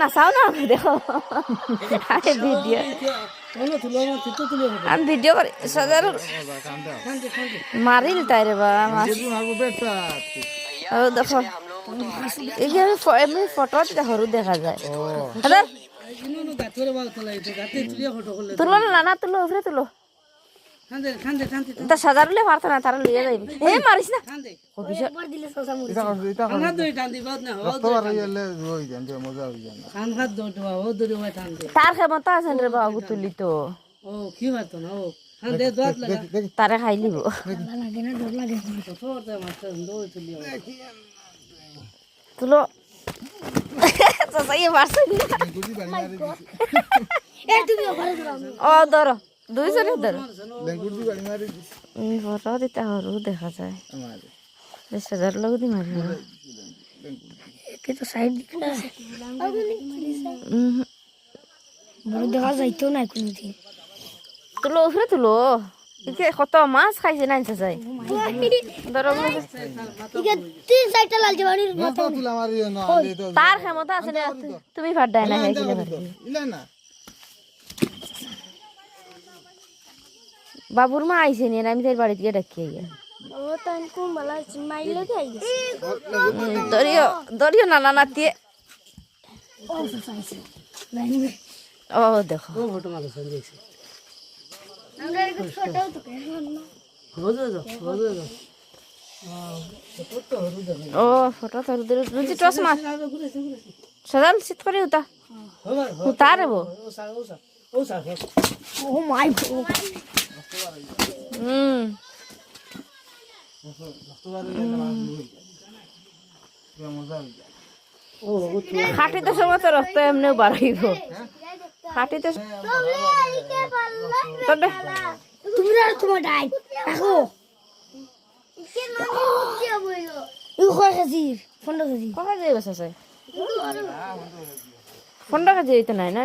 নাচাও না দেখো ভিডিও আমি ভিডিও করি সাজার মারিল তাই রে বা দেখো এমনি ফটো হরু দেখা যায় তুলো না না তুলো উপরে তুলো সাজারলে পারতো না তারা লিয়ে যাইবে এই মারিস না তার ক্ষমতা আছে রে বাবু তুলি তো তারে খাই লিব তুলো ও ধরো দুইজনে ধরো ফটো দিতে হরু দেখা যায় সাজার লোক দি মারি দেখা যাইতো না কোনদিন তুলো উপরে তুলো কত মাছ খাইছে না চাই তার ক্ষমতা আছে না তুমি ভাত দেয় না বাবুর মা আইসে নি আমি তার বাড়ি থেকে ডাকি দরিও নানা নাতিয়ে ও দেখো ও ফটো ধরু ধরু রুচি টস মাছ সদাল শীত করে উতা উতা রেবো ও মাই খাটি তো সময় তো রক্ত এমনি বাড়াইব খাটি তো তুমি তোমার ডাই দেখো কয় কেজি 15 কেজি কয় কেজি বসে 15 কেজি তো নাই না